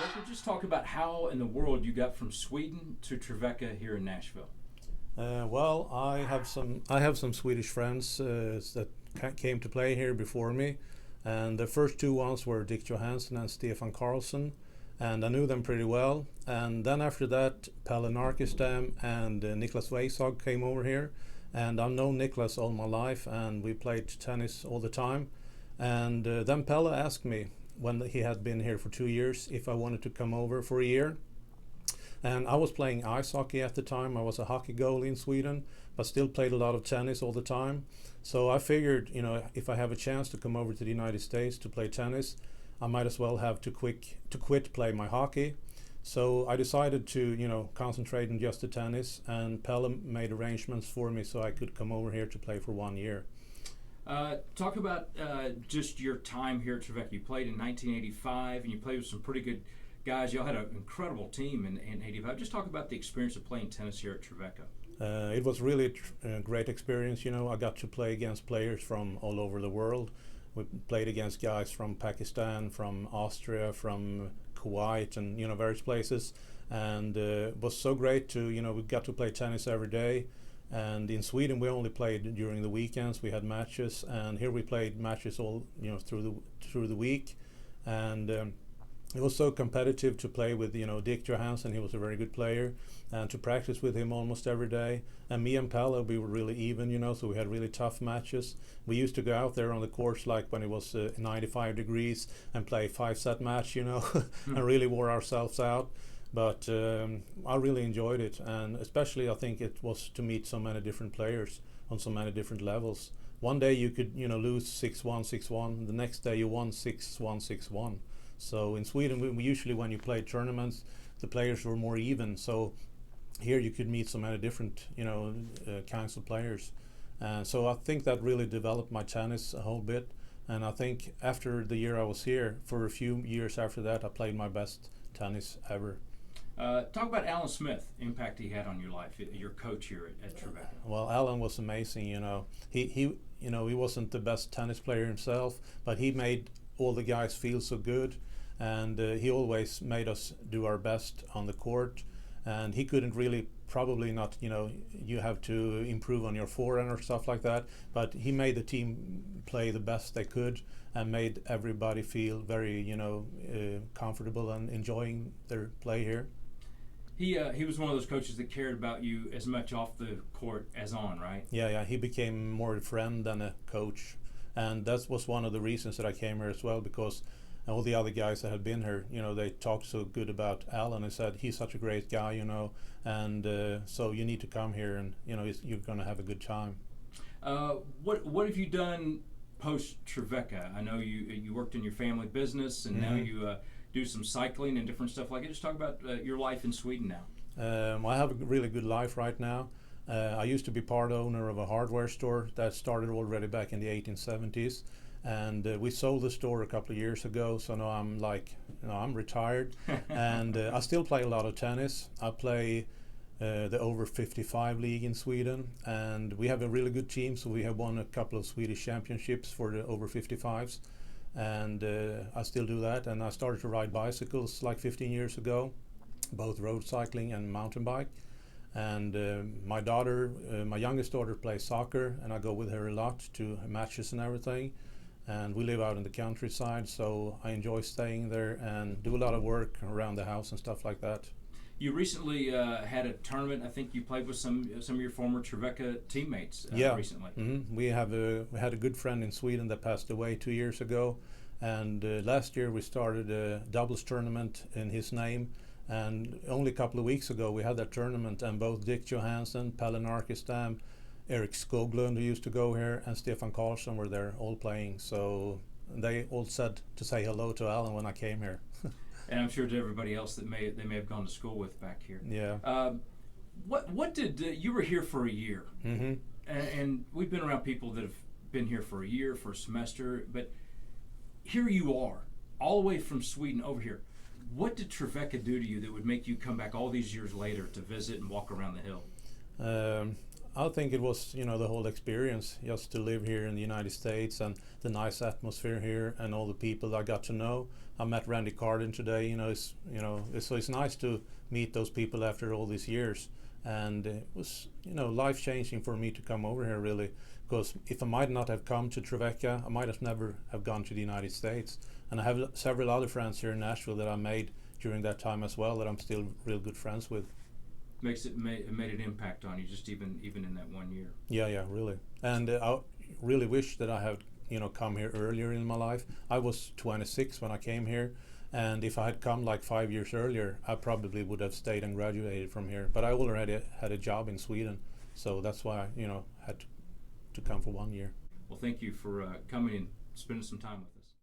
Trevecca, just talk about how in the world you got from Sweden to Trevecca here in Nashville. Well, I have some Swedish friends that came to play here before me, and the first two ones were Dick Johansson and Stefan Karlsson, and I knew them pretty well. And then after that, Pelle Narkistam and Niklas Weissag came over here, and I've known Niklas all my life, and we played tennis all the time. And then Pelle asked me when he had been here for 2 years if I wanted to come over for a year. And I was playing ice hockey at the time. I was a hockey goalie in Sweden, but still played a lot of tennis all the time. So I figured, if I have a chance to come over to the United States to play tennis, I might as well have to quit play my hockey. So I decided to, concentrate on just the tennis, and Pelle made arrangements for me so I could come over here to play for 1 year. Talk about just your time here at Trevecca. You played in 1985, and you played with some pretty good guys. Y'all had an incredible team in 85. Just talk about the experience of playing tennis here at Trevecca. It was really a great experience. I got to play against players from all over the world. We played against guys from Pakistan, from Austria, from Kuwait, and various places. And it was so great to we got to play tennis every day. And in Sweden we only played during the weekends. We had matches, and here we played matches all through the week. And it was so competitive to play with Dick Johansson. He was a very good player, and to practice with him almost every day. And me and Pelle, we were really even, so we had really tough matches. We used to go out there on the course like when it was 95 degrees and play 5-set match, and really wore ourselves out. But I really enjoyed it, and especially I think it was to meet so many different players on so many different levels. One day you could lose 6-1, 6-1. The next day you won 6-1, 6-1. So in Sweden, we usually, when you play tournaments, the players were more even. So here you could meet so many different, kinds of players. So I think that really developed my tennis a whole bit. And I think after the year I was here, for a few years after that, I played my best tennis ever. Talk about Alan Smith, impact he had on your life, your coach here at Trevecca. Well, Alan was amazing. He wasn't the best tennis player himself, but he made all the guys feel so good, and he always made us do our best on the court. And he couldn't really, probably not, you have to improve on your forehand or stuff like that, but he made the team play the best they could and made everybody feel very comfortable and enjoying their play here. He was one of those coaches that cared about you as much off the court as on, right? Yeah, he became more a friend than a coach. And that was one of the reasons that I came here as well, because all the other guys that had been here, they talked so good about Alan and said he's such a great guy, and so you need to come here, and you're going to have a good time. What have you done post Trevecca? I know you worked in your family business, and now you do some cycling and different stuff like it. Just talk about your life in Sweden now. I have a really good life right now. I used to be part owner of a hardware store that started already back in the 1870s, and we sold the store a couple of years ago. So now I'm retired, and I still play a lot of tennis. I play the over 55 league in Sweden, and we have a really good team. So we have won a couple of Swedish championships for the over 55s, and I still do that. And I started to ride bicycles like 15 years ago, both road cycling and mountain bike. And my youngest daughter plays soccer, and I go with her a lot to matches and everything. And we live out in the countryside, so I enjoy staying there and do a lot of work around the house and stuff like that. You recently had a tournament. I think you played with some of your former Trevecca teammates recently. Mm-hmm. We had a good friend in Sweden that passed away 2 years ago, and last year we started a doubles tournament in his name. And only a couple of weeks ago we had that tournament, and both Dick Johansson, Pelle Narkistam, Erik Skoglund, who used to go here, and Stefan Karlsson were there all playing. So they all said to say hello to Alan when I came here. And I'm sure to everybody else that they may have gone to school with back here. Yeah. What did you were here for a year, Mm-hmm. and we've been around people that have been here for a year, for a semester, but here you are, all the way from Sweden over here. What did Trevecca do to you that would make you come back all these years later to visit and walk around the hill? I think it was, you know, the whole experience just to live here in the United States and the nice atmosphere here and all the people I got to know. I met Randy Carden today. So it's nice to meet those people after all these years. And it was, life changing for me to come over here, really, because if I might not have come to Trevecca, I might have never have gone to the United States. And I have several other friends here in Nashville that I made during that time as well that I'm still real good friends with. Made an impact on you just even in that 1 year. Yeah, really. And I really wish that I had, come here earlier in my life. I was 26 when I came here, and if I had come like 5 years earlier, I probably would have stayed and graduated from here. But I already had a job in Sweden, so that's why I, had to come for 1 year. Well, thank you for coming and spending some time with us.